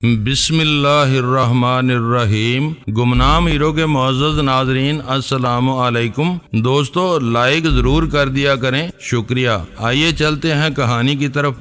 بسم اللہ الرحمن الرحیم۔ گمنام ہیرو کے معزز ناظرین السلام علیکم۔ دوستو لائک ضرور کر دیا کریں، شکریہ۔ آئیے چلتے ہیں کہانی کی طرف۔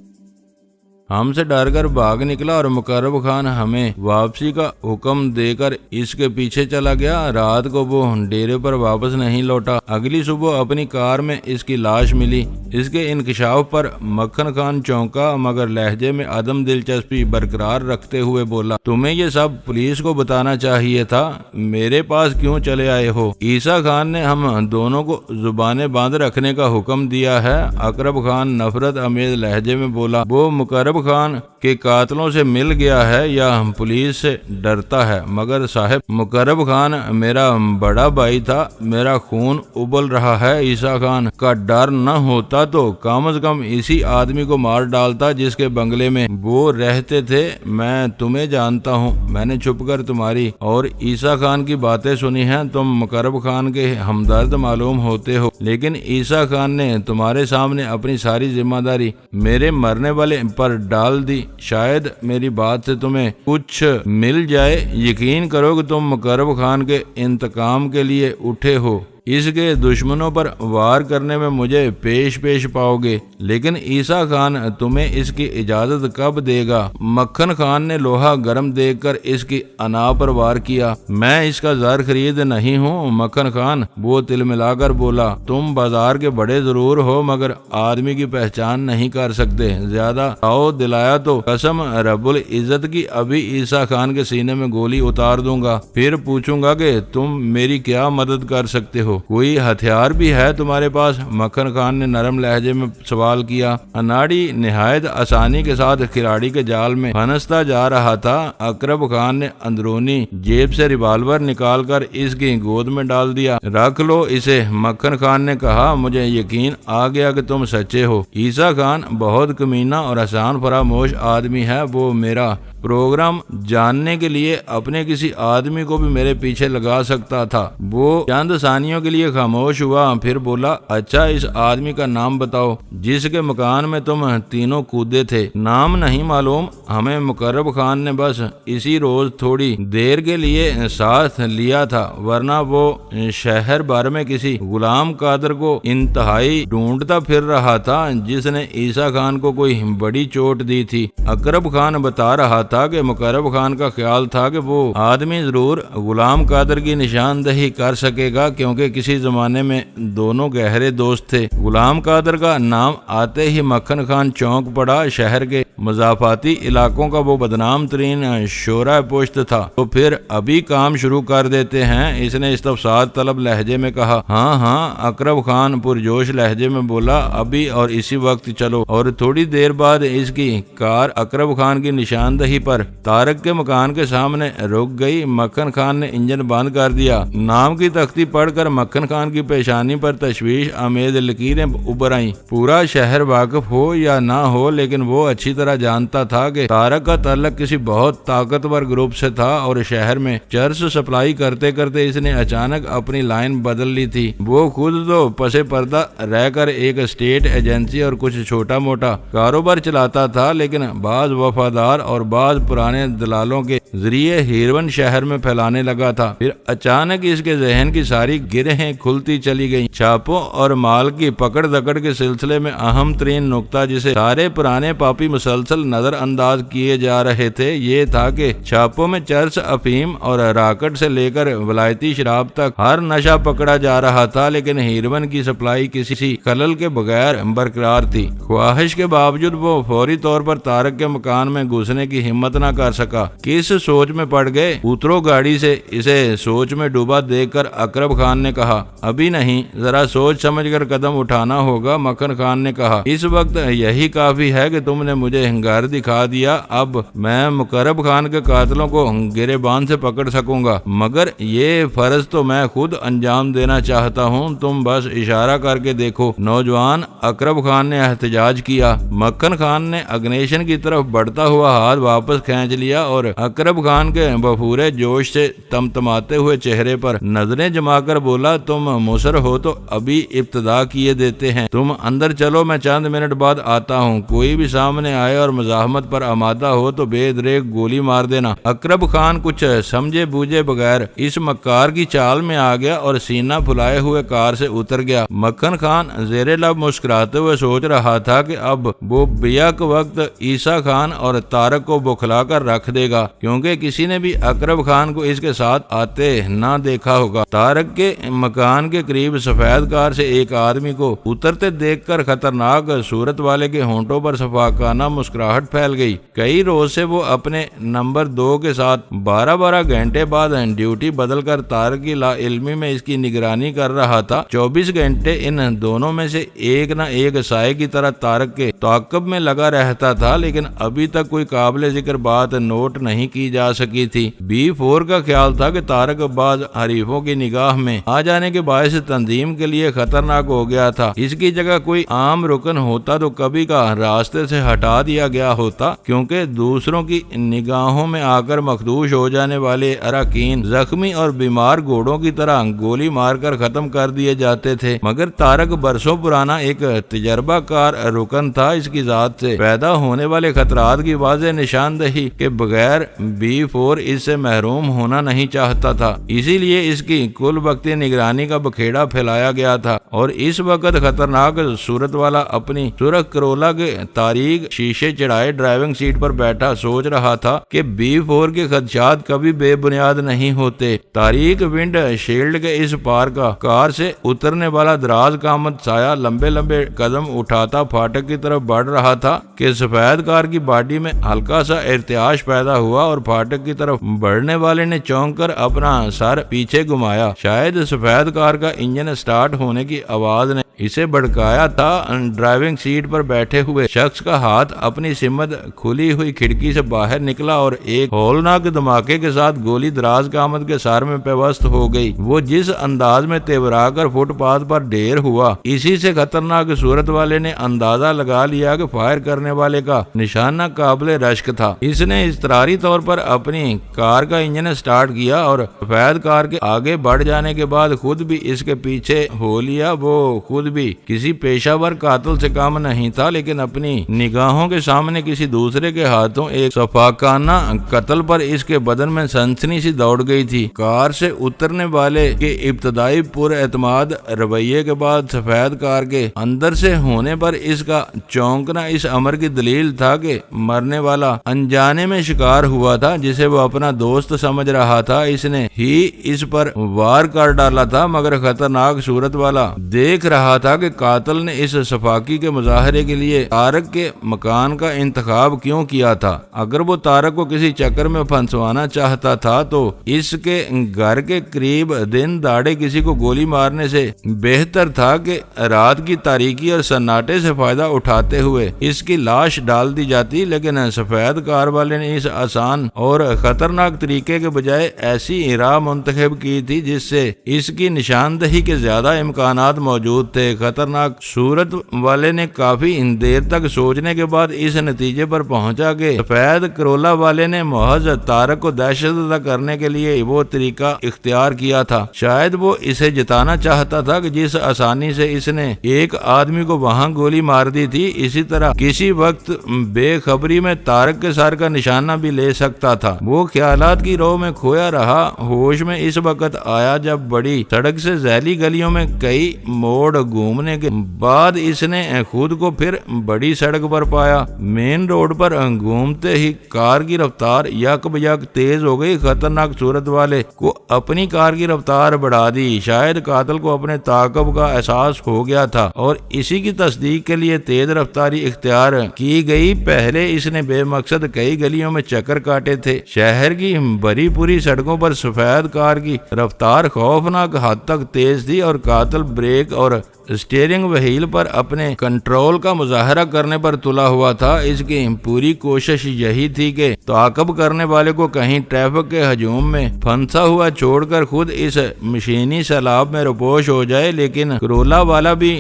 ہم سے ڈر کر بھاگ نکلا اور مقرب خان ہمیں واپسی کا حکم دے کر اس کے پیچھے چلا گیا۔ رات کو وہ ڈیرے پر واپس نہیں لوٹا۔ اگلی صبح اپنی کار میں اس کی لاش ملی۔ اس کے انکشاف پر مکھن خان چونکا، مگر لہجے میں عدم دلچسپی برقرار رکھتے ہوئے بولا، تمہیں یہ سب پولیس کو بتانا چاہیے تھا، میرے پاس کیوں چلے آئے ہو؟ عیسیٰ خان نے ہم دونوں کو زبانیں باندھ رکھنے کا حکم دیا ہے۔ اقرب خان نفرت امیز لہجے میں بولا، وہ مقرب خان کے قاتلوں سے مل گیا ہے یا پولیس سے ڈرتا ہے؟ مگر صاحب، مقرب خان میرا بڑا بھائی تھا، میرا خون ابل رہا ہے۔ عیسیٰ خان کا ڈر نہ ہوتا تو کم از کم اسی آدمی کو مار ڈالتا جس کے بنگلے میں وہ رہتے تھے۔ میں تمہیں جانتا ہوں، میں نے چھپ کر تمہاری اور عیسیٰ خان کی باتیں سنی ہیں۔ تم مقرب خان کے ہمدرد معلوم ہوتے ہو، لیکن عیسیٰ خان نے تمہارے سامنے اپنی ساری ذمہ داری میرے مرنے والے پر ڈال دی۔ شاید میری بات سے تمہیں کچھ مل جائے۔ یقین کرو کہ تم مقرب خان کے انتقام کے لیے اٹھے ہو، اس کے دشمنوں پر وار کرنے میں مجھے پیش پاؤ گے، لیکن عیسیٰ خان تمہیں اس کی اجازت کب دے گا؟ مکھن خان نے لوہا گرم دیکھ کر اس کی انا پر وار کیا۔ میں اس کا زر خرید نہیں ہوں مکھن خان، وہ تل ملا کر بولا، تم بازار کے بڑے ضرور ہو مگر آدمی کی پہچان نہیں کر سکتے۔ زیادہ آؤ دلایا تو قسم رب العزت کی ابھی عیسیٰ خان کے سینے میں گولی اتار دوں گا، پھر پوچھوں گا کہ تم میری کیا مدد کر سکتے ہو؟ کوئی ہتھیار بھی ہے تمہارے پاس؟ مکھن خان نے نرم لہجے میں سوال کیا۔ اناڑی نہایت آسانی کے ساتھ کھلاڑی کے جال میں پھنستا جا رہا تھا۔ اقرب خان نے اندرونی جیب سے ریوالور نکال کر اس کی گود میں ڈال دیا۔ رکھ لو اسے، مکھن خان نے کہا، مجھے یقین آ گیا کہ تم سچے ہو۔ عیسیٰ خان بہت کمینہ اور آسان فراموش آدمی ہے، وہ میرا پروگرام جاننے کے لیے اپنے کسی آدمی کو بھی میرے پیچھے لگا سکتا تھا۔ وہ چند ثانیوں کے لیے خاموش ہوا، پھر بولا، اچھا اس آدمی کا نام بتاؤ جس کے مکان میں تم تینوں کودے تھے۔ نام نہیں معلوم ہمیں، مقرب خان نے بس اسی روز تھوڑی دیر کے لیے ساتھ لیا تھا، ورنہ وہ شہر بھر میں کسی غلام قادر کو انتہائی ڈھونڈتا پھر رہا تھا جس نے عیسیٰ خان کو کوئی بڑی چوٹ دی تھی۔ اقرب خان بتا رہا تھا کہ مقرب خان کا خیال تھا کہ وہ آدمی ضرور غلام قادر کی نشاندہی کر سکے گا، کیونکہ کسی زمانے میں دونوں گہرے دوست تھے۔ غلام قادر کا نام آتے ہی مکھن خان چونک پڑا۔ شہر کے مضافاتی علاقوں کا وہ بدنام ترین شورۂ پشت تھا۔ تو پھر ابھی کام شروع کر دیتے ہیں، اس نے استفسار طلب لہجے میں کہا۔ ہاں، اقرب خان پرجوش لہجے میں بولا، ابھی اور اسی وقت چلو۔ اور تھوڑی دیر بعد اس کی کار اقرب خان کی نشاندہی پر طارق کے مکان کے سامنے رک گئی۔ مکھن خان نے انجن بند کر دیا۔ نام کی تختی پڑھ کر مکھن خان کی پیشانی پر تشویش آمیز لکیریں ابھر آئیں۔ پورا شہر واقف ہو یا نہ ہو، لیکن وہ اچھی طرح جانتا تھا کہ طارق کا تعلق کسی بہت طاقتور گروپ سے تھا اور شہر میں چرس سپلائی کرتے کرتے اس نے اچانک اپنی لائن بدل لی تھی۔ وہ خود تو پس پردہ رہ کر ایک اسٹیٹ ایجنسی اور کچھ چھوٹا موٹا کاروبار چلاتا تھا، لیکن بعض وفادار اور بعض پرانے دلالوں کے ذریعے ہیروئن شہر میں پھیلانے لگا تھا۔ پھر اچانک اس کے ذہن کی ساری گرہیں کھلتی چلی گئیں۔ چھاپوں اور مال کی پکڑ دکڑ کے سلسلے میں اہم ترین نقطہ جسے سارے پرانے پاپی مسلسل نظر انداز کیے جا رہے تھے، یہ تھا کہ چھاپوں میں چرس، افیم اور راکٹ سے لے کر ولایتی شراب تک ہر نشہ پکڑا جا رہا تھا، لیکن ہیروئن کی سپلائی کسی خلل کے بغیر برقرار تھی۔ خواہش کے باوجود وہ فوری طور پر طارق کے مکان میں گھسنے کی ہمت نہ کر سکا۔ کس سوچ میں پڑ گئے؟ اترو گاڑی سے۔ اسے سوچ میں ڈوبا دیکھ کر اقرب خان نے کہا، ابھی نہیں، ذرا سوچ سمجھ کر قدم اٹھانا ہوگا۔ مکھن خان نے کہا، اس وقت یہی کافی ہے کہ تم نے مجھے گھر دکھا دیا، اب میں مقرب خان کے قاتلوں کو گریبان سے پکڑ سکوں گا، مگر یہ فرض تو میں خود انجام دینا چاہتا ہوں، تم بس اشارہ کر کے دیکھو۔ نوجوان اقرب خان نے احتجاج کیا۔ مکھن خان نے اگنیشن کی طرف بڑھتا ہوا ہاتھ واپس واپس کھینچ لیا اور اقرب خان کے بفورے جوش سے تمتماتے ہوئے چہرے پر نظریں جما کر بولا، تم مصر ہو تو ابھی ابتدا کیے دیتے ہیں، تم اندر چلو، میں چند منٹ بعد آتا ہوں، کوئی بھی سامنے آئے اور مزاحمت پر آمادہ ہو تو بے دریغ گولی مار دینا۔ اقرب خان کچھ سمجھے بوجھے بغیر اس مکار کی چال میں آ گیا اور سینہ پھلائے ہوئے کار سے اتر گیا۔ مکھن خان زیر لب مسکراتے ہوئے سوچ رہا تھا کہ اب وہ بیک وقت عیسیٰ خان اور طارق کو بکھلا کر رکھ دے گا، کیونکہ کسی نے بھی اقرب خان کو اس کے ساتھ آتے نہ دیکھا ہوگا۔ طارق کے مکان کے قریب سفید کار سے ایک آدمی کو اترتے دیکھ کر خطرناک صورت والے کے ہونٹوں پر شفقانہ مسکراہٹ پھیل گئی۔ کئی روز سے وہ اپنے نمبر 2 کے ساتھ 12 گھنٹے بعد ڈیوٹی بدل کر طارق کی لا علمی میں اس کی نگرانی کر رہا تھا۔ 24 گھنٹے ان دونوں میں سے ایک نہ ایک سائے کی طرح طارق کے تعاقب میں لگا رہتا تھا، لیکن ابھی تک کوئی قابل ذکر بات نوٹ نہیں کی جا سکی تھی۔ B4 کا خیال تھا کہ طارق بعض حریفوں کی نگاہ میں آ جانے کے باعث تنظیم کے لیے خطرناک ہو گیا تھا۔ اس کی جگہ کوئی عام رکن ہوتا تو کبھی کا راستے سے ہٹا دیا گیا ہوتا، کیونکہ دوسروں کی نگاہوں میں آ کر مخدوش ہو جانے والے اراکین زخمی اور بیمار گھوڑوں کی طرح گولی مار کر ختم کر دیے جاتے تھے۔ مگر طارق برسوں پرانا ایک تجربہ کار رکن تھا، اس کی ذات سے پیدا ہونے والے خطرات کی واضح نشاندہی کے بغیر B4 اس سے محروم ہونا نہیں چاہتا تھا، اسی لیے اس کی کل وقتی نگرانی کا بکھیڑا پھیلایا گیا تھا۔ اور اس وقت خطرناک صورت والا اپنی سرخ کرولا کے تاریک شیشے چڑھائے ڈرائیونگ سیٹ پر بیٹھا سوچ رہا تھا کہ B4 کے خدشات کبھی بے بنیاد نہیں ہوتے۔ تاریک ونڈ شیلڈ کے اس پار کا کار سے اترنے والا دراز قامت سایہ لمبے لمبے قدم اٹھاتا پھاٹک کی طرف بڑھ رہا تھا کہ سفید کار کی باڈی میں ہلکا سا ارتعاش پیدا ہوا اور پھاٹک کی طرف بڑھنے والے نے چونک کر اپنا سر پیچھے گھمایا۔ شاید سفید کار کا انجن سٹارٹ ہونے کی آواز نے اسے بھڑکایا تھا۔ ڈرائیونگ سیٹ پر بیٹھے ہوئے شخص کا ہاتھ اپنی سمت کھلی ہوئی کھڑکی سے باہر نکلا اور ایک ہولناک دھماکے کے ساتھ گولی دراز قامت کے سر میں پیوست ہو گئی۔ وہ جس انداز میں تیورا کر فٹ پاتھ پر ڈھیر ہوا، اسی سے خطرناک صورت والے نے اندازہ لگا لیا کہ فائر کرنے والے کا نشانہ قابل رشک تھا۔ اس نے اضطراری طور پر اپنی کار کا انجن سٹارٹ کیا اور سفید کار کے آگے بڑھ جانے کے بعد خود بھی اس کے پیچھے ہو لیا۔ وہ خود بھی کسی پیشہ ور قاتل سے کم نہیں تھا، لیکن اپنی نگاہوں کے سامنے کسی دوسرے کے ہاتھوں ایک شفاقانہ قتل پر اس کے بدن میں سنسنی سی دوڑ گئی تھی۔ کار سے اترنے والے کے ابتدائی پر اعتماد رویے کے بعد سفید کار کے اندر سے ہونے پر اس کا چونکنا اس امر کی دلیل تھا کہ مرنے والا انجانے میں شکار ہوا تھا، جسے وہ اپنا دوست سمجھ رہا تھا۔ اس نے ہی اس پر وار کر ڈالا تھا، مگر خطرناک صورت والا دیکھ رہا تھا کہ قاتل نے اس صفاقی کے مظاہرے کے لیے طارق کے مکان کا انتخاب کیوں کیا تھا۔ اگر وہ طارق کو کسی چکر میں پھنسوانا چاہتا تھا تو اس کے گھر کے قریب دن دہاڑے کسی کو گولی مارنے سے بہتر تھا کہ رات کی تاریکی اور سناٹے سے فائدہ اٹھاتے ہوئے اس کی لاش ڈال دی جاتی۔ لیکن سفید کار والے نے اس آسان اور خطرناک طریقے کے بجائے ایسی راہ منتخب کی تھی جس سے اس کی نشاندہی کے زیادہ امکانات موجود تھے۔ خطرناک صورت والے نے کافی دیر تک سوچنے کے بعد اس نتیجے پر پہنچا کہ سفید کرولا والے نے محض طارق کو دہشت زدہ کرنے کے لیے وہ طریقہ اختیار کیا تھا۔ شاید وہ اسے جتانا چاہتا تھا کہ جس آسانی سے اس نے ایک آدمی کو وہاں گولی مار دی تھی، اسی طرح کسی وقت بے خبری میں طارق کے سر کا نشانہ بھی لے سکتا تھا۔ وہ خیالات کی رو میں کھویا رہا۔ ہوش میں اس وقت آیا جب بڑی سڑک سے ذیلی گلیوں میں کئی موڑ گھومنے کے بعد اس نے خود کو پھر بڑی سڑک پر پایا۔ مین روڈ پر گھومتے ہی کار کی رفتار یک بیک تیز ہو گئی۔ خطرناک صورت والے کو اپنی کار کی رفتار بڑھا دی۔ شاید قاتل کو اپنے تعاقب کا احساس ہو گیا تھا اور اسی کی تصدیق کے لیے تیز رفتاری اختیار کی گئی۔ پہلے اس نے بے مقصد کئی گلیوں میں چکر کاٹے تھے۔ شہر کی بھری پوری سڑکوں پر سفید کار کی رفتار خوفناک حد تک تیز تھی اور قاتل بریک اور اسٹیئرنگ وہیل پر اپنے کنٹرول کا مظاہرہ کرنے پر تلا ہوا تھا۔ اس کی پوری کوشش یہی تھی کہ تعاقب کرنے والے کو کہیں ٹریفک کے ہجوم میں پھنسا ہوا چھوڑ کر خود اس مشینی سیلاب میں روپوش ہو جائے۔ لیکن کرولا والا بھی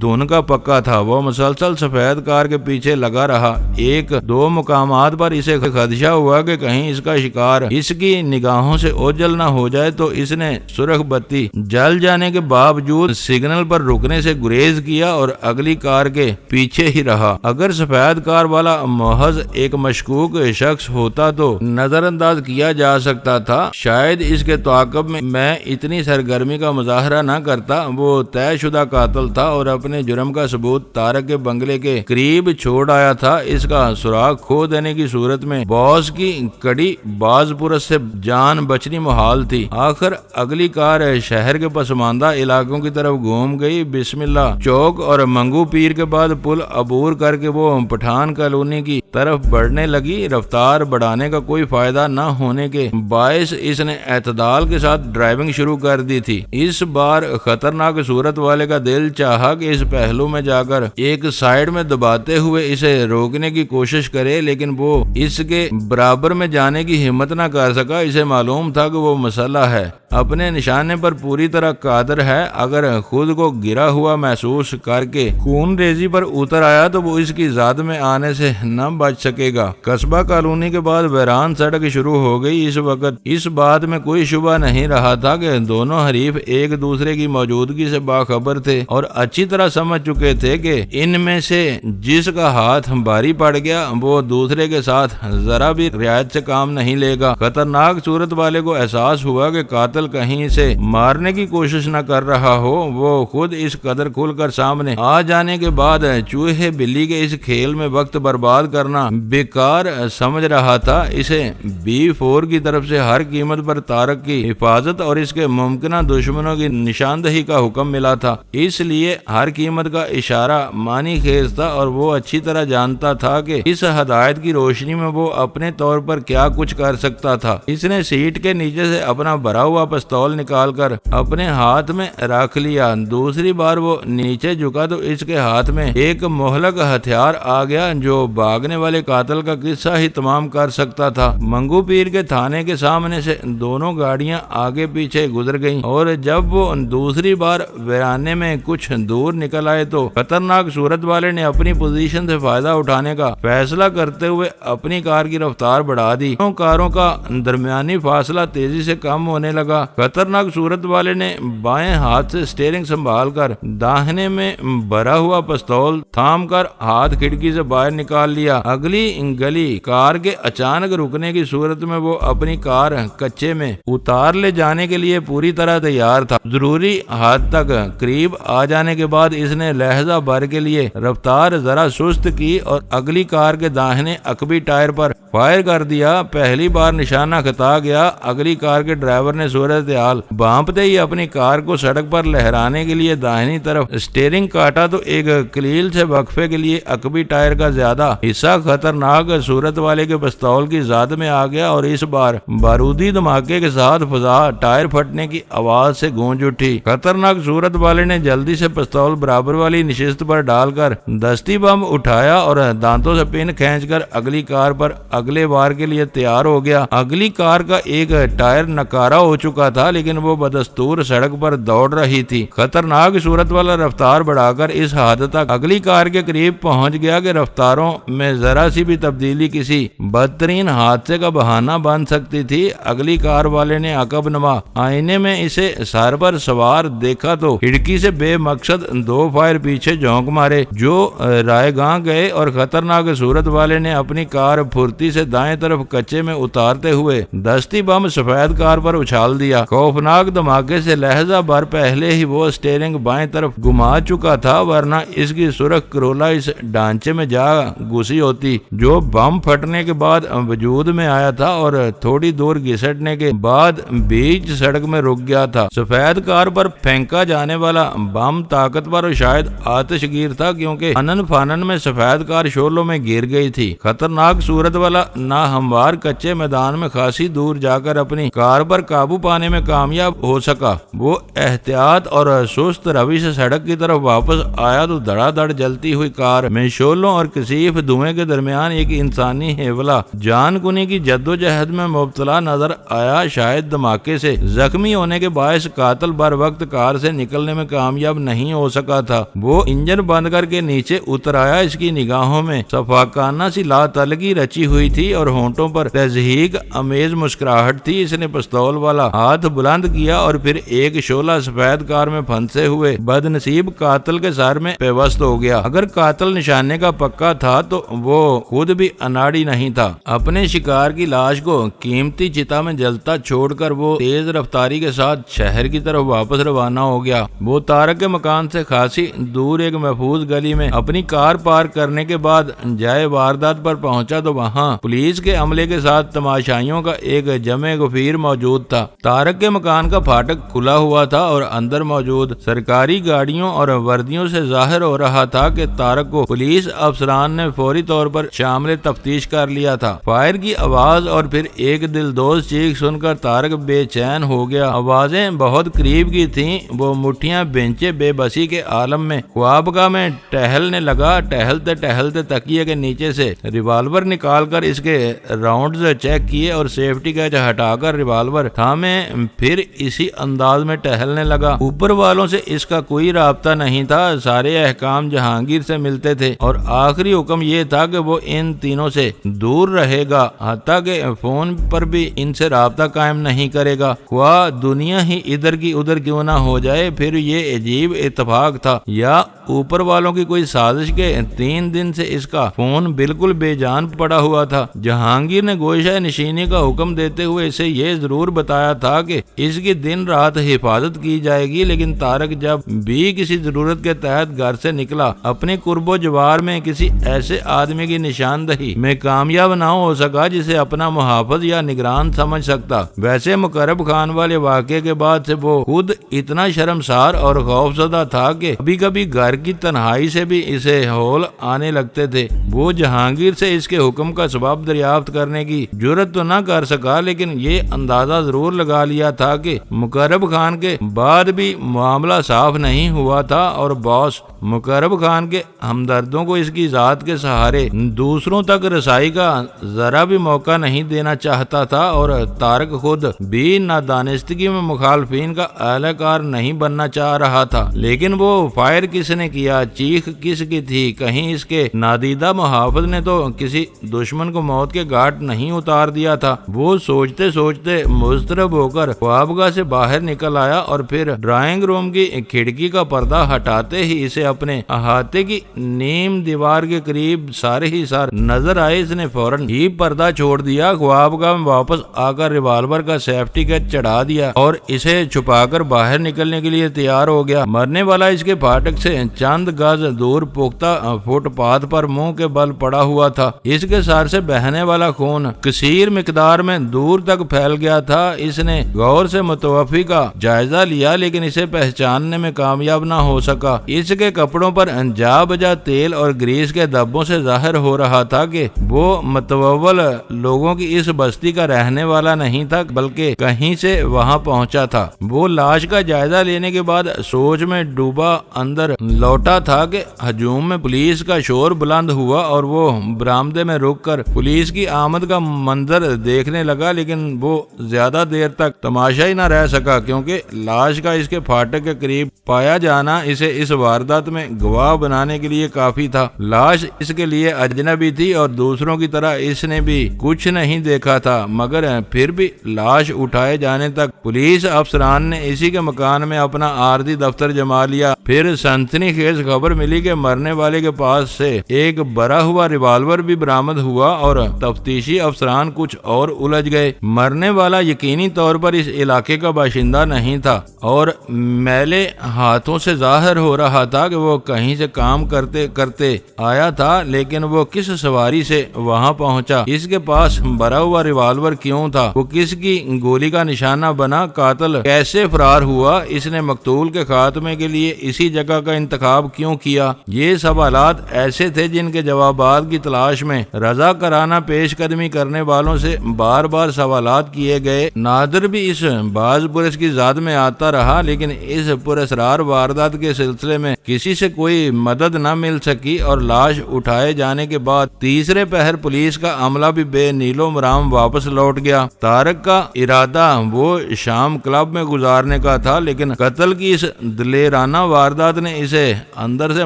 دھن کا پکا تھا۔ وہ مسلسل سفید کار کے پیچھے لگا رہا۔ ایک دو مقام مقامات پر اسے خدشہ ہوا کہ کہیں اس کا شکار اس کی نگاہوں سے اوجھل نہ ہو جائے، تو اس نے سرخ بتی جل جانے کے باوجود سگنل پر رکنے سے گریز کیا اور اگلی کار کے پیچھے ہی رہا۔ اگر سفید کار والا محض ایک مشکوک شخص ہوتا تو نظر انداز کیا جا سکتا تھا، شاید اس کے تعاقب میں اتنی سرگرمی کا مظاہرہ نہ کرتا۔ وہ طے شدہ قاتل تھا اور اپنے جرم کا ثبوت طارق کے بنگلے کے قریب چھوڑ آیا تھا۔ اس کا سراغ کھو دینے کی صورت میں باس کی کڑی باز پرس سے جان بچنی محال تھی۔ آخر اگلی کار شہر کے پسماندہ علاقوں کی طرف گھوم گئی۔ بسم اللہ چوک اور منگو پیر کے بعد پل عبور کر کے وہ پٹھان کالونی کی طرف بڑھنے لگی۔ رفتار بڑھانے کا کوئی فائدہ نہ ہونے کے باعث اس نے اعتدال کے ساتھ ڈرائیونگ شروع کر دی تھی۔ اس بار خطرناک صورت والے کا دل چاہا کہ اس پہلو میں جا کر ایک سائیڈ میں دباتے ہوئے اسے روکنے کی کوشش کرے، لیکن وہ اس کے برابر میں جانے کی ہمت نہ کر سکا۔ اسے معلوم تھا کہ وہ مسلح ہے، اپنے نشانے پر پوری طرح قادر ہے۔ اگر خود کو گرا ہوا محسوس کر کے خون ریزی پر اتر آیا تو وہ اس کی ذات میں آنے سے نہ بچ سکے گا۔ قصبہ کالونی کے بعد ویران سڑک شروع ہو گئی۔ اس وقت اس بات میں کوئی شبہ نہیں رہا تھا کہ دونوں حریف ایک دوسرے کی موجودگی سے باخبر تھے اور اچھی طرح سمجھ چکے تھے کہ ان میں سے جس کا ہاتھ بھاری پڑ گیا وہ دوسرے کے ساتھ ذرا بھی رعایت سے کام نہیں لے گا۔ خطرناک صورت والے کو احساس ہوا کہ قاتل کہیں سے مارنے کی کوشش نہ کر رہا ہو۔ وہ خود اس قدر کھل کر سامنے آ جانے کے بعد چوہے بلی کے اس کھیل میں وقت برباد کرنا بیکار سمجھ رہا تھا۔ اسے B4 کی طرف سے ہر قیمت پر طارق کی حفاظت اور اس کے ممکنہ دشمنوں کی نشاندہی کا حکم ملا تھا، اس لیے ہر قیمت کا اشارہ معنی خیز تھا اور وہ اچھی طرح جانتا تھا کہ اس ہدایت کی روشنی میں وہ اپنے طور پر کیا کچھ کر سکتا تھا۔ اس نے سیٹ کے نیچے سے اپنا بھرا ہوا پستول نکال کر اپنے ہاتھ میں رکھ لیا۔ دوسری بار وہ نیچے جھکا تو اس کے ہاتھ میں ایک مہلک ہتھیار آ گیا جو بھاگنے والے قاتل کا قصہ ہی تمام کر سکتا تھا۔ منگو پیر کے تھانے کے سامنے سے دونوں گاڑیاں آگے پیچھے گزر گئیں اور جب وہ دوسری بار ویرانے میں کچھ دور نکل آئے تو خطرناک صورت والے نے اپنی پوزیشن سے فائدہ اٹھانے کا فیصلہ کرتے ہوئے اپنی کار کی رفتار بڑھا دی۔ دونوں کاروں کا درمیانی فاصلہ تیزی سے کم ہونے لگا۔ خطرناک صورت والے نے بائیں ہاتھ سے اسٹیئرنگ سنبھال کر داہنے میں بھرا ہوا پستول تھام کر ہاتھ کھڑکی سے باہر نکال لیا۔ اگلی گلی کار کے اچانک رکنے کی صورت میں وہ اپنی کار کچے میں اتار لے جانے کے لیے پوری طرح تیار تھا۔ ضروری حد تک قریب آ جانے کے بعد اس نے لہجہ بھر کے لیے رفتار ذرا سست کی اور اگلی کار کے داہنے عقبی ٹائر پر فائر کر دیا۔ پہلی بار نشانہ خطا گیا۔ اگلی کار کے ڈرائیور نے صورتحال بھانپتے ہی اپنی کار کو سڑک پر لہرانے کے لیے داہنی طرف اسٹیئرنگ کاٹا تو ایک قلیل سے وقفے کے لیے عقبی ٹائر کا زیادہ حصہ خطرناک صورت والے کے پستول کی ذات میں آ گیا اور اس بار بارودی دھماکے کے ساتھ فضا ٹائر پھٹنے کی آواز سے گونج اٹھی۔ خطرناک صورت والے نے جلدی سے پستول برابر والی نشست پر ڈال کر دستی بم اٹھایا اور دانتوں سے پن کھینچ کر اگلی کار پر اگلے وار کے لیے تیار ہو گیا۔ اگلی کار کا ایک ٹائر نکارا ہو چکا تھا لیکن وہ بدستور سڑک پر دوڑ رہی تھی۔ خطرناک صورت والا رفتار بڑھا کر اس حد تک اگلی کار کے قریب پہنچ گیا کہ رفتاروں میں ذرا سی بھی تبدیلی کسی بدترین حادثے کا بہانہ بن سکتی تھی۔ اگلی کار والے نے عقب نما آئینے میں اسے سر پر سوار دیکھا تو کھڑکی سے بے مقصد دو فائر پیچھے جھونک مارے جو رائے گاں گئے اور خطرناک صورت والے نے اپنی کار پھرتی سے دائیں طرف کچے میں اتارتے ہوئے دستی بم سفید کار پر اچھال دیا۔ خوفناک دھماکے سے لہجہ بھر پہلے ہی وہ اسٹیئرنگ بائیں طرف گھما چکا تھا، ورنہ اس کی سرخ کرولا اس ڈھانچے میں جا گھسی ہوتی جو بم پھٹنے کے بعد وجود میں آیا تھا اور تھوڑی دور گھسٹنے کے بعد بیچ سڑک میں رک گیا تھا۔ سفید کار پر پھینکا جانے والا بم طاقتور اور شاید آتش گیر تھا کیونکہ انن فانن میں سفید کار شعلوں میں گر گئی تھی۔ خطرناک صورت والا ناہموار کچے میدان میں خاصی دور جا کر اپنی کار پر قابو پانے میں کامیاب ہو سکا۔ وہ احتیاط اور سست روی سے سڑک کی طرف واپس آیا تو دھڑا دھڑ جلتی ہوئی کار میں شعلوں اور کثیف دھوئیں کے درمیان ایک انسانی ہیولا جان کنی کی جدوجہد میں مبتلا نظر آیا۔ شاید دھماکے سے زخمی ہونے کے باعث قاتل بر وقت کار سے نکلنے میں کامیاب نہیں ہو سکا تھا۔ وہ انجن بند کر کے نیچے اتر آیا۔ اس کی نگاہوں میں شفقانہ سی لا تلگی رچی ہوئی تھی اور ہونٹوں پر تضحیک امیز مسکراہٹ تھی۔ اس نے پستول والا ہاتھ بلند کیا اور پھر ایک شعلہ سفید کار میں پھنسے ہوئے بد نصیب قاتل کے سر میں پیوست ہو گیا۔ اگر قاتل نشانے کا پکا تھا تو وہ خود بھی اناڑی نہیں تھا۔ اپنے شکار کی لاش کو قیمتی چتا میں جلتا چھوڑ کر وہ تیز رفتاری کے ساتھ شہر کی طرف واپس روانہ ہو گیا۔ وہ طارق کے مکان سے خاصی دور ایک محفوظ گلی میں اپنی کار پارک کرنے کے بعد جائے واردات پر پہنچا تو وہاں پولیس کے عملے کے ساتھ تماشائیوں کا ایک جمع غفیر موجود تھا۔ طارق کے مکان کا پھاٹک کھلا ہوا تھا اور اندر موجود سرکاری گاڑیوں اور وردیوں سے ظاہر ہو رہا تھا کہ طارق کو پولیس افسران نے فوری طور پر شامل تفتیش کر لیا تھا۔ فائر کی آواز اور پھر ایک دلدوز چیخ سن کر طارق بے چین ہو گیا۔ آوازیں بہت قریب کی تھیں۔ وہ مٹھیاں بینچے بے بسی کے عالم میں خوابگاہ میں ٹہلنے لگا۔ ٹہلتے ٹہلتے تکیے کے نیچے سے ریوالور نکال کر اس کے راؤنڈز چیک کیے اور سیفٹی کیچ ہٹا کر ریوالور تھامے پھر اسی انداز میں ٹہلنے لگا۔ اوپر والوں سے اس کا کوئی رابطہ نہیں تھا۔ سارے احکام جہانگیر سے ملتے تھے اور آخری حکم یہ تھا کہ وہ ان تینوں سے دور رہے گا، حتیٰ کہ فون پر بھی ان سے رابطہ قائم نہیں کرے گا، خواہ دنیا ہی ادھر کی ادھر کیوں نہ ہو جائے۔ پھر یہ عجیب اتفاق تھا یا اوپر والوں کی کوئی سازش کے 3 دن سے اس کا فون بالکل بے جان پڑا ہوا تھا۔ جہانگیر نے گوشہ نشینی کا حکم دیتے ہوئے اسے یہ ضرور بتایا تھا کہ اس کی دن رات حفاظت کی جائے گی، لیکن طارق جب بھی کسی ضرورت کے تحت گھر سے نکلا اپنے قرب و جوار میں کسی ایسے آدمی کی نشاندہی میں کامیاب نہ ہو سکا جسے اپنا محافظ یا نگران سمجھ سکتا۔ ویسے مقرب خان والے واقعے کے بعد سے وہ خود اتنا شرمسار اور خوفزدہ تھا کہ کبھی کبھی گھر کی تنہائی سے بھی اسے ہول آنے لگتے تھے۔ وہ جہانگیر سے اس کے حکم کا سبب دریافت کرنے کی جرت تو نہ کر سکا، لیکن یہ اندازہ ضرور لگا لیا تھا کہ مقرب خان کے بعد بھی معاملہ صاف نہیں ہوا تھا اور باس مقرب خان کے ہمدردوں کو اس کی ذات کے سہارے دوسروں تک رسائی کا ذرا بھی موقع نہیں دینا چاہتا تھا، اور طارق خود بھی نادانستگی میں مخالفین کا اہلکار نہیں بننا چاہ رہا تھا۔ لیکن وہ فائر کس نے کیا، چیخ کس کی تھی؟ کہیں اس کے نادیدہ محافظ نے تو کسی دشمن کو موت کے گھاٹ نہیں اتار دیا تھا؟ وہ سوچتے سوچتے مضطرب ہو کر خوابگاہ سے باہر نکل آیا اور پھر ڈرائنگ روم کی کھڑکی کا پردہ ہٹاتے ہی اسے اپنے احاطے کی نیم دیوار کے قریب سارے ہی سار نظر آئے۔ اس نے فوراً ہی پردہ چھوڑ دیا، خوابگاہ میں واپس آ کر ریوالور کا سیفٹی کیچ چڑھا دیا اور اسے چھپا کر باہر نکلنے کے لیے تیار ہو گیا۔ مرنے والا اس کے پھاٹک سے چند گز دور پختہ فٹ پاتھ پر منہ کے بل پڑا ہوا تھا۔ اس کے سر سے بہنے والا خون کثیر مقدار میں دور تک پھیل گیا تھا۔ اس نے غور سے متوفی کا جائزہ لیا لیکن اسے پہچاننے میں کامیاب نہ ہو سکا۔ اس کے کپڑوں پر جا بجا تیل اور گریس کے دھبوں سے ظاہر ہو رہا تھا کہ وہ متوول لوگوں کی اس بستی کا رہنے والا نہیں تھا بلکہ کہیں سے وہاں پہنچا تھا۔ وہ لاش کا جائزہ لینے کے بعد سوچ میں ڈوبا اندر لوٹا تھا کہ ہجوم میں پولیس کا شور بلند ہوا اور وہ برآمدے میں رک کر پولیس کی آمد کا منظر دیکھنے لگا، لیکن وہ زیادہ دیر تک تماشا ہی نہ رہ سکا کیونکہ لاش کا اس کے پھاٹک کے قریب پایا جانا اسے اس واردات میں گواہ بنانے کے لیے کافی تھا۔ لاش اس کے لیے اجنبی تھی اور دوسروں کی طرح اس نے بھی کچھ نہیں دیکھا تھا، مگر پھر بھی لاش اٹھائے جانے تک پولیس افسران نے اسی کے مکان میں اپنا عارضی دفتر جما لیا۔ پھر سنسنی خیز خبر ملی کہ مرنے والے کے پاس سے ایک بھرا ہوا ریوالور بھی برآمد ہوا اور تفتیشی افسران کچھ اور الجھ گئے۔ مرنے والا یقینی طور پر اس علاقے کا باشندہ نہیں تھا اور میلے ہاتھوں سے ظاہر ہو رہا تھا کہ وہ کہیں سے کام کرتے کرتے آیا تھا، لیکن وہ کس سواری سے وہاں پہنچا؟ اس کے پاس بھرا ہوا ریوالور کیوں تھا؟ وہ کس کی گولی کا نشانہ بنا؟ قاتل کیسے فرار ہوا؟ اس نے مقتول کے خاتمے کے لیے اسی جگہ کا انتخاب کیوں کیا؟ یہ سوالات ایسے تھے جن کے جوابات کی تلاش میں رضاکارانہ پیش قدمی کرنے والوں سے بار بار سوالات کیے گئے۔ نادر بھی اس باز پرس کی ذات میں آتا رہا، لیکن اس پراسرار واردات کے سلسلے میں کسی سے کوئی مدد نہ مل سکی اور لاش اٹھائے جانے کے بعد تیسرے پہر پولیس کا عملہ بھی بے نیل و مرام واپس لوٹ گیا۔ طارق کا ارادہ وہ شام کلب میں گزارنے کا تھا، لیکن قتل کی اس دلیرانہ واردات نے اسے اندر سے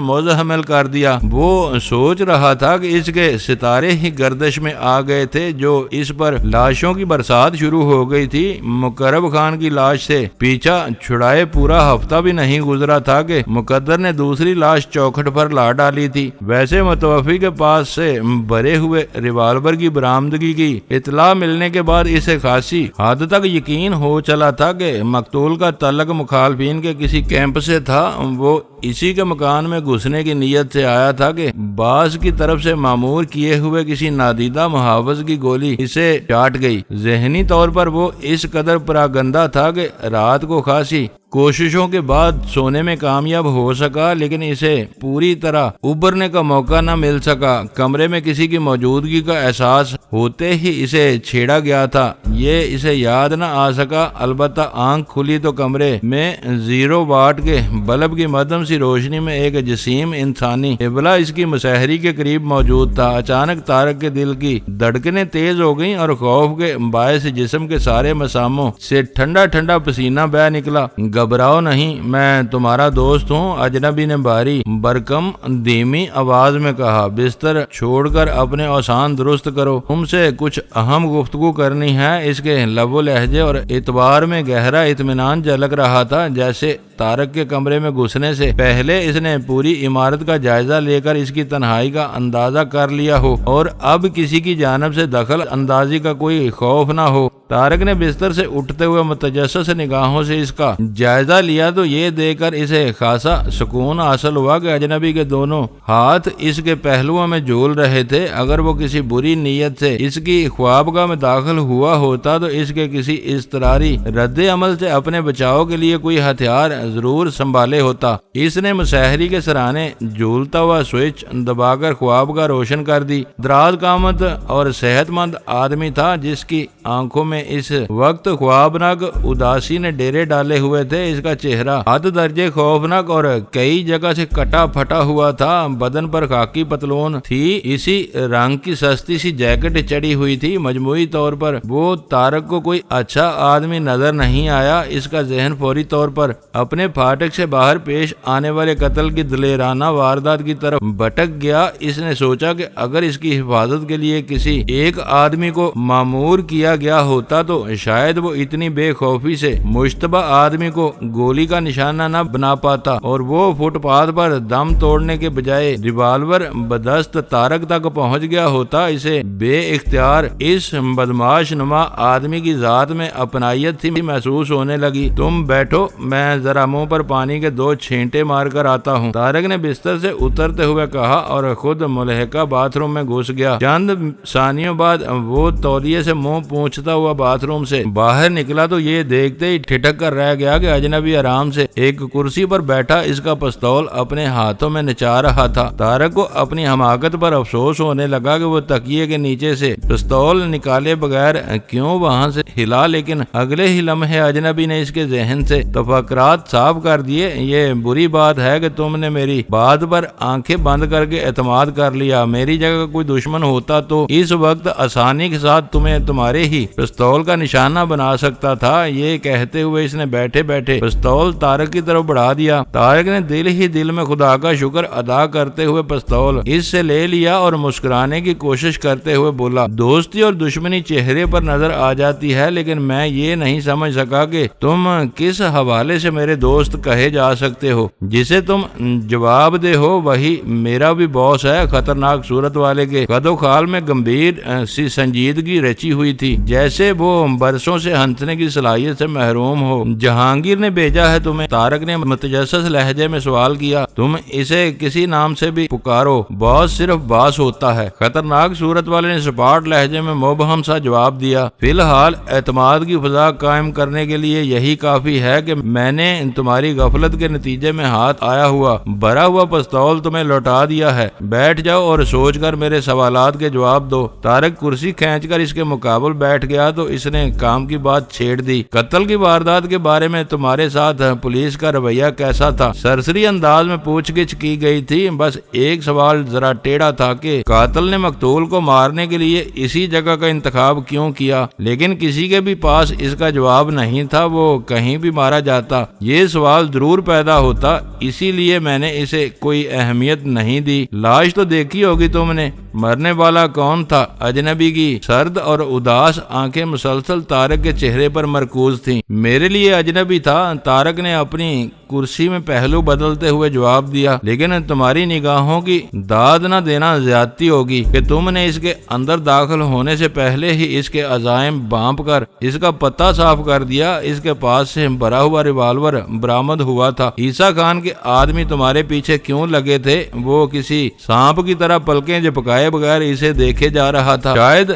مزاحمل کر دیا۔ وہ سوچ رہا تھا کہ اس کے ستارے ہی گردش میں آ گئے تھے جو اس پر لاشوں کی برسات شروع ہو گئی تھی۔ مقرب خان کی لاش سے پیچھا چھڑائے پورا ہفتہ بھی نہیں گزرا تھا کہ مقدر نے دوسری لاش چوکھٹ پر لا ڈالی تھی۔ ویسے متوفی کے پاس سے بھرے ہوئے ریوالور کی برآمدگی کی اطلاع ملنے کے بعد اسے خاصی حد تک یقین ہو چلا تھا کہ مقتول کا تعلق مخالفین کے کسی کیمپ سے تھا۔ وہ اسی کے مکان میں گھسنے کی نیت سے آیا تھا کہ باز کی طرف سے معمور کیے ہوئے کسی نادیدہ محافظ کی گولی اسے چاٹ گئی۔ ذہنی طور پر وہ اس قدر پراگندہ تھا کہ رات کو خاصی کوششوں کے بعد سونے میں کامیاب ہو سکا، لیکن اسے پوری طرح ابھرنے کا موقع نہ مل سکا۔ کمرے میں کسی کی موجودگی کا احساس ہوتے ہی اسے چھیڑا گیا تھا۔ یہ اسے یاد نہ آ سکا، البتہ آنکھ کھلی تو کمرے میں 0 واٹ کے بلب کی مدھم سی روشنی میں ایک جسیم انسانی ابلا اس کی مسحری کے قریب موجود تھا۔ اچانک طارق کے دل کی دھڑکنیں تیز ہو گئیں اور خوف کے باعث جسم کے سارے مساموں سے ٹھنڈا ٹھنڈا پسینہ بہہ نکلا۔ گھبراؤ نہیں، میں تمہارا دوست ہوں، اجنبی نے بھاری برکم دھیمی آواز میں کہا۔ بستر چھوڑ کر اپنے اوسان درست کرو، تم سے کچھ اہم گفتگو کرنی ہے۔ اس کے لب و لہجے اور اعتبار میں گہرا اطمینان جھلک رہا تھا، جیسے طارق کے کمرے میں گھسنے سے پہلے اس نے پوری عمارت کا جائزہ لے کر اس کی تنہائی کا اندازہ کر لیا ہو اور اب کسی کی جانب سے دخل اندازی کا کوئی خوف نہ ہو۔ طارق نے بستر سے اٹھتے ہوئے متجسس نگاہوں سے اس کا جائزہ لیا تو یہ دیکھ کر اسے خاصا سکون حاصل ہوا کہ اجنبی کے دونوں ہاتھ اس کے پہلوؤں میں جھول رہے تھے۔ اگر وہ کسی بری نیت سے اس کی خوابگاہ میں داخل ہوا ہوتا تو اس کے کسی اضطراری رد عمل سے اپنے بچاؤ کے لیے کوئی ہتھیار ضرور سنبھالے ہوتا۔ اس نے مسحری کے سرانے جھولتا ہوا سوئچ دبا کر خوابگاہ روشن کر دی۔ دراز قامت اور صحت مند آدمی تھا، جس کی آنکھوں میں اس وقت خوابناک اداسی نے ڈیرے ڈالے ہوئے تھے۔ اس کا چہرہ حد درجے خوفناک اور کئی جگہ سے کٹا پھٹا ہوا تھا۔ بدن پر خاکی پتلون تھی، اسی رنگ کی سستی سی جیکٹ چڑھی ہوئی تھی۔ مجموعی طور پر وہ طارق کو کوئی اچھا آدمی نظر نہیں آیا۔ اس کا ذہن فوری طور پر اپنے پھاٹک سے باہر پیش آنے والے قتل کی دلیرانہ واردات کی طرف بھٹک گیا۔ اس نے سوچا کہ اگر اس کی حفاظت کے لیے کسی ایک آدمی کو مامور کیا گیا ہوتا تو شاید وہ اتنی بے خوفی سے مشتبہ آدمی کو گولی کا نشانہ نہ بنا پاتا، اور وہ فٹ پاتھ پر دم توڑنے کے بجائے ریوالور بدست طارق تک پہنچ گیا ہوتا۔ اسے بے اختیار اس بدماش نما آدمی کی ذات میں اپنائیت سی محسوس ہونے لگی۔ تم بیٹھو، میں ذرا منہ پر پانی کے 2 چھینٹے مار کر آتا ہوں، طارق نے بستر سے اترتے ہوئے کہا اور خود ملحقہ باتھ روم میں گھس گیا۔ چند ثانیوں بعد وہ تولیے سے منہ پوچھتا ہوا باتھ روم سے باہر نکلا تو یہ دیکھتے ہی ٹھٹک کر رہ گیا کہ اجنبی آرام سے ایک کرسی پر بیٹھا اس کا پستول اپنے ہاتھوں میں نچا رہا تھا۔ طارق کو اپنی حماقت پر افسوس ہونے لگا کہ وہ تکیے کے نیچے سے پستول نکالے بغیر کیوں وہاں سے ہلا، لیکن اگلے ہی لمحے اجنبی نے اس کے ذہن سے تفکرات صاف کر دیے۔ یہ بری بات ہے کہ تم نے میری بات پر آنکھیں بند کر کے اعتماد کر لیا۔ میری جگہ کوئی دشمن ہوتا تو اس وقت آسانی کے ساتھ تمہیں تمہارے ہی پستول کا نشانہ بنا سکتا تھا۔ یہ کہتے ہوئے اس نے بیٹھے بیٹھے پستول طارق کی طرف بڑھا دیا۔ طارق نے دل ہی دل میں خدا کا شکر ادا کرتے ہوئے پستول اس سے لے لیا اور مسکرانے کی کوشش کرتے ہوئے بولا، دوستی اور دشمنی چہرے پر نظر آ جاتی ہے، لیکن میں یہ نہیں سمجھ سکا کہ تم کس حوالے سے میرے دوست کہے جا سکتے ہو۔ جسے تم جواب دے ہو وہی میرا بھی باس ہے۔ خطرناک صورت والے کے قد و خال میں گمبھیر سی سنجیدگی رچی ہوئی تھی، جیسے وہ برسوں سے ہنسنے کی صلاحیت سے محروم ہو۔ جہانگیر نے بھیجا ہے تمہیں؟ طارق نے متجسس لہجے میں سوال کیا۔ تم اسے کسی نام سے بھی پکارو، باس صرف باس ہوتا ہے۔ خطرناک صورت والے نے سپاٹ لہجے میں مبہم سا جواب دیا۔ فی الحال اعتماد کی فضا قائم کرنے کے لیے یہی کافی ہے کہ میں نے تمہاری غفلت کے نتیجے میں ہاتھ آیا ہوا بھرا ہوا پستول تمہیں لوٹا دیا ہے۔ بیٹھ جاؤ اور سوچ کر میرے سوالات کے جواب دو۔ طارق کرسی کھینچ کر اس کے مقابل بیٹھ گیا تو اس نے کام کی بات چھیڑ دی۔ قتل کی واردات کے بارے میں تمہارے ساتھ پولیس کا رویہ کیسا تھا؟ سرسری انداز میں پوچھ گچھ کی گئی تھی۔ بس ایک سوال ذرا ٹیڑھا تھا کہ قاتل نے مقتول کو مارنے کے لیے اسی جگہ کا انتخاب کیوں کیا، لیکن کسی کے بھی پاس اس کا جواب نہیں تھا۔ وہ کہیں بھی مارا جاتا، یہ یہ سوال ضرور پیدا ہوتا، اسی لیے میں نے اسے کوئی اہمیت نہیں دی۔ لاش تو دیکھی ہوگی تم نے، مرنے والا کون تھا؟ اجنبی کی سرد اور اداس آنکھیں مسلسل طارق کے چہرے پر مرکوز تھیں۔ میرے لیے اجنبی تھا، طارق نے اپنی کرسی میں پہلو بدلتے ہوئے جواب دیا، لیکن تمہاری نگاہوں کی داد نہ دینا زیادتی ہوگی کہ تم نے اس کے اندر داخل ہونے سے پہلے ہی اس کے عزائم بانپ کر اس کا پتہ صاف کر دیا۔ اس کے پاس سے بھرا ہوا ریوالور برآمد ہوا تھا۔ عیسیٰ خان کے آدمی تمہارے پیچھے کیوں لگے تھے؟ وہ کسی سانپ کی طرح پلکیں جھپکائے بغیر اسے دیکھے جا رہا تھا۔ شاید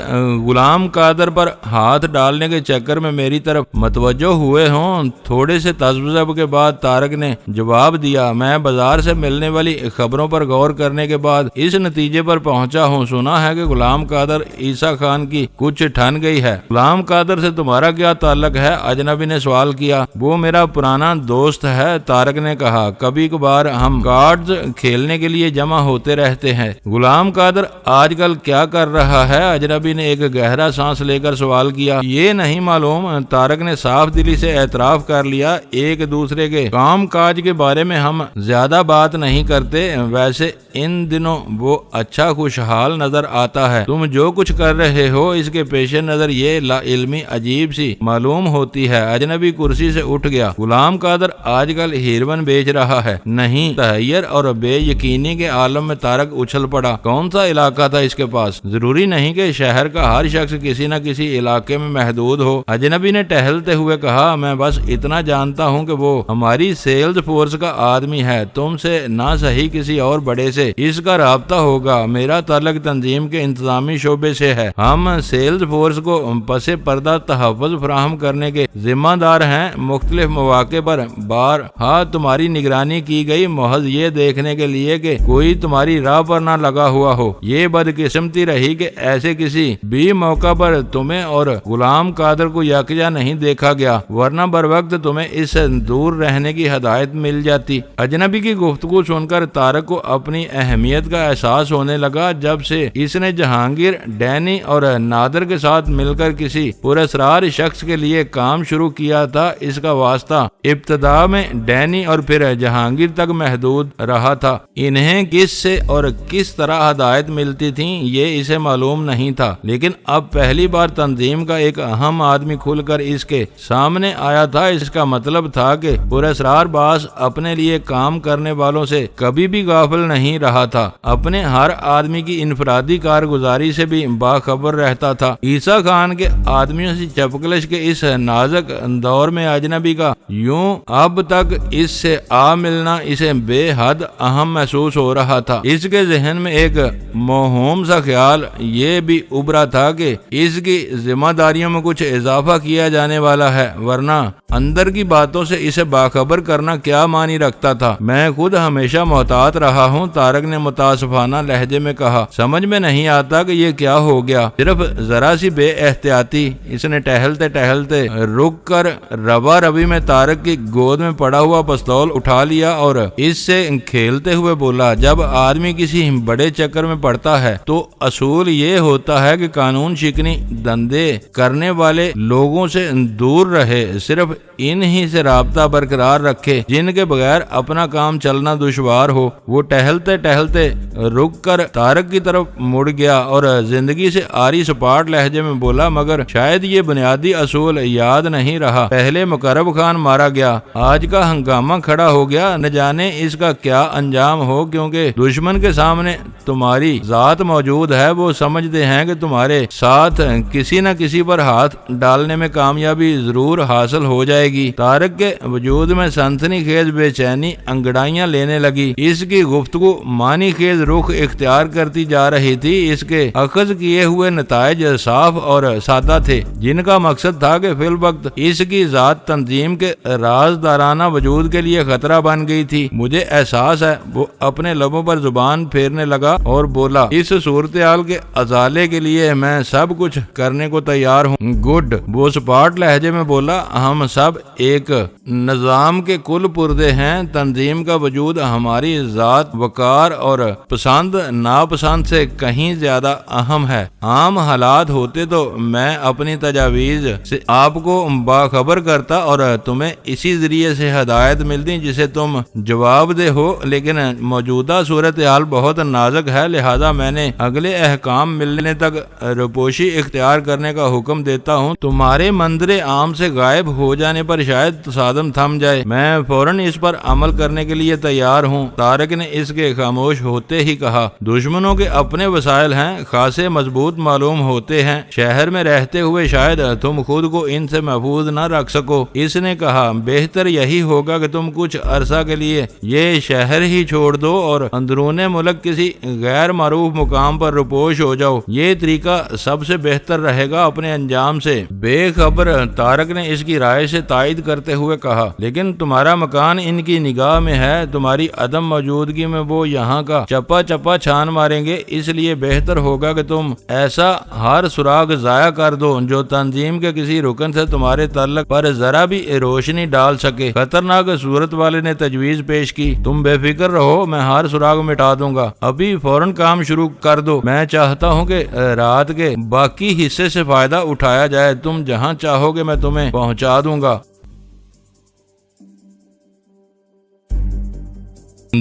غلام قادر پر ہاتھ ڈالنے کے چکر میں میری طرف متوجہ ہوئے ہوں۔ تھوڑے سے تذبذب کے بعد طارق نے جواب دیا، میں بازار سے ملنے والی خبروں پر غور کرنے کے بعد اس نتیجے پر پہنچا ہوں۔ سنا ہے کہ غلام قادر عیسیٰ خان کی کچھ ٹھن گئی ہے۔ غلام قادر سے تمہارا کیا تعلق ہے؟ اجنبی نے سوال کیا۔ وہ میرا پرانا دوست ہے، طارق نے کہا، کبھی کبھار ہم کارڈز کھیلنے کے لیے جمع ہوتے رہتے ہیں۔ غلام قادر آج کل کیا کر رہا ہے؟ اجنبی نے ایک گہرا سانس لے کر سوال کیا۔ یہ نہیں معلوم، طارق نے صاف دلی سے اعتراف کر لیا۔ ایک دوسرے کے کام کاج کے بارے میں ہم زیادہ بات نہیں کرتے، ویسے ان دنوں وہ اچھا خوشحال نظر آتا ہے۔ تم جو کچھ کر رہے ہو اس کے پیش نظر یہ لا علمی عجیب سی معلوم ہوتی ہے۔ اجنبی کرسی سے اٹھ گیا۔ غلام قادر آج کل ہیروین بیچ رہا ہے؟ نہیں، تحیر اور بے یقینی کے عالم میں طارق اچھل پڑا۔ کون سا علاقہ تھا اس کے پاس؟ ضروری نہیں کہ شہر کا ہر شخص کسی نہ کسی علاقے میں محدود ہو، اجنبی نے ٹہلتے ہوئے کہا۔ میں بس اتنا جانتا ہوں کہ وہ ہماری سیلز فورس کا آدمی ہے، تم سے نہ صحیح کسی اور بڑے سے اس کا رابطہ ہوگا۔ میرا تعلق تنظیم کے انتظامی شعبے سے ہے، ہم سیلز فورس کو پس پردہ تحفظ فراہم کرنے کے ذمہ دار ہیں۔ مختلف مواقع پر بارہا تمہاری نگرانی کی گئی، محض یہ دیکھنے کے لیے کہ کوئی تمہاری راہ پر نہ لگا ہوا ہو۔ یہ بدقسمتی رہی کہ ایسے کسی بھی موقع پر تمہیں اور غلام قادر کو یکجا نہیں دیکھا گیا، ورنہ بر وقت تمہیں اس سے دور رہنے کی ہدایت مل جاتی۔ اجنبی کی گفتگو سن کر طارق کو اپنی اہمیت کا احساس ہونے لگا۔ جب سے اس نے جہانگیر، ڈینی اور نادر کے ساتھ مل کر کسی پراسرار شخص کے لیے کام شروع کیا تھا، اس کا واسطہ ابتدا میں ڈینی اور پھر جہانگیر تک محدود رہا تھا۔ انہیں کس سے اور کس طرح ہدایت ملتی تھی یہ اسے معلوم نہیں تھا، لیکن اب پہلی بار تنظیم کا ایک اہم آدمی کھل کر اس کے سامنے آیا تھا۔ اس کا مطلب تھا کہ پراسرار باس اپنے لیے کام کرنے والوں سے کبھی بھی غافل نہیں رہا تھا، اپنے ہر آدمی کی انفرادی کارگزاری سے بھی باخبر رہتا تھا۔ عیسیٰ خان کے آدمیوں سے چپکلش کے اس نازک دور میں اجنبی کا یوں اب تک اس سے آ ملنا اسے بے حد اہم محسوس ہو رہا تھا۔ اس کے ذہن میں ایک موہوم سا خیال یہ بھی ابھرا تھا کہ اس کی ذمہ داریوں میں کچھ اضافہ کیا جانے والا ہے، ورنہ اندر کی باتوں سے اسے باخبر کرنا کیا معنی رکھتا تھا۔ میں خود ہمیشہ محتاط رہا ہوں، طارق نے متاسفانہ لہجے میں کہا۔ سمجھ میں نہیں آتا کہ یہ کیا ہو گیا، صرف ذرا سی بے احتیاطی۔ اس نے ٹہلتے ٹہلتے رک کر ربا ربی میں طارق کی گود میں پڑا ہوا پستول اٹھا لیا اور اس سے کھیلتے ہوئے بولا، جب آدمی کسی بڑے چکر میں پڑتا ہے تو اصول یہ ہوتا ہے کہ قانون شکنی دندے کرنے والے لوگوں سے دور رہے، صرف انہی سے رابطہ برقرار رکھے جن کے بغیر اپنا کام چلنا دشوار ہو۔ وہ ٹہلتے ٹہلتے رک کر طارق کی طرف مڑ گیا اور زندگی سے آری سپاٹ لہجے میں بولا، مگر شاید یہ بنیادی اصول یاد نہیں رہا۔ پہلے مقرب خان مارا گیا، آج کا ہنگامہ کھڑا ہو گیا، نہ جانے اس کا کیا انجام ہو، کیونکہ دشمن کے سامنے تمہاری ذات موجود ہے۔ وہ سمجھتے ہیں کہ تمہارے ساتھ کسی نہ کسی پر ہاتھ ڈالنے میں کامیابی ضرور حاصل ہو جائے گی۔ طارق کے وجود میں سنسنی خیز بے چینی انگڑائیاں لینے لگی۔ اس کی گفتگو معنی خیز رخ اختیار کرتی جا رہی تھی۔ اس کے اخذ کیے ہوئے نتائج صاف اور سادہ تھے، جن کا مقصد تھا کہ فی الوقت اس کی ذات تنظیم کے رازدارانہ وجود کے لیے خطرہ بن گئی تھی۔ مجھے احساس ہے، وہ اپنے لبوں پر زبان پھیرنے لگا اور بولا، اس صورتحال کے ازالے کے لیے میں سب کچھ کرنے کو تیار ہوں۔ گڈ، وہ سپاٹ لہجے میں بولا، ہم سب ایک نظام کے کل پردے ہیں۔ تنظیم کا وجود ہماری ذات، وقار اور پسند ناپسند سے کہیں زیادہ اہم ہے۔ عام حالات ہوتے تو میں اپنی تجاویز سے آپ کو باخبر کرتا اور تمہیں اسی ذریعے سے ہدایت ملتی جسے تم جواب دہ ہو، لیکن موجودہ صورتحال بہت نازک ہے، لہذا میں نے اگلے احکام ملنے تک روپوشی اختیار کرنے کا حکم دیتا ہوں۔ تمہارے منظر عام سے غائب ہو جانے پر شاید تصادم تھم جائے، میں فوراً اس پر عمل کرنے کے لیے تیار ہوں۔ طارق نے اس کے خاموش ہوتے ہی کہا، دشمنوں کے اپنے وسائل ہیں، خاصے مضبوط معلوم ہوتے ہیں، شہر میں رہتے ہوئے شاید تم خود کو ان سے محفوظ نہ رکھ سکو۔ اس نے کہا، بہتر یہی ہوگا کہ تم کچھ عرصہ کے لیے یہ شہر ہی چھوڑ دو اور اندرون ملک کسی غیر معروف مقام پر رپوش ہو جاؤ، یہ طریقہ سب سے بہتر رہے گا۔ اپنے انجام سے بے خبر طارق نے اس کی رائے سے تائید کرتے ہوئے کہا، لیکن تمہارا مکان ان کی نگاہ میں ہے، تمہاری عدم موجودگی میں وہ یہاں کا چپا چپا چھان ماریں گے، اس لیے بہتر ہوگا کہ تم ایسا ہر سراغ ضائع کر دو جو تنظیم کے کسی رکن سے تمہارے تعلق پر ذرا بھی روشنی ڈال سکے۔ خطرناک صورت والے نے تجویز پیش کی، تم بے فکر رہو، میں ہر سراغ مٹا دوں گا، ابھی فوراً کام شروع کر دو۔ میں چاہتا ہوں کہ رات کے باقی حصے سے فائدہ اٹھایا جائے، تم جہاں چاہو گے میں تمہیں پہنچا دوں گا۔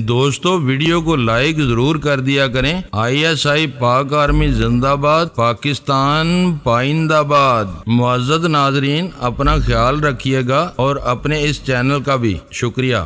دوستو ویڈیو کو لائک ضرور کر دیا کریں۔ ISI پاک آرمی زندہ باد، پاکستان پائندہ باد۔ معزز ناظرین، اپنا خیال رکھیے گا اور اپنے اس چینل کا بھی شکریہ۔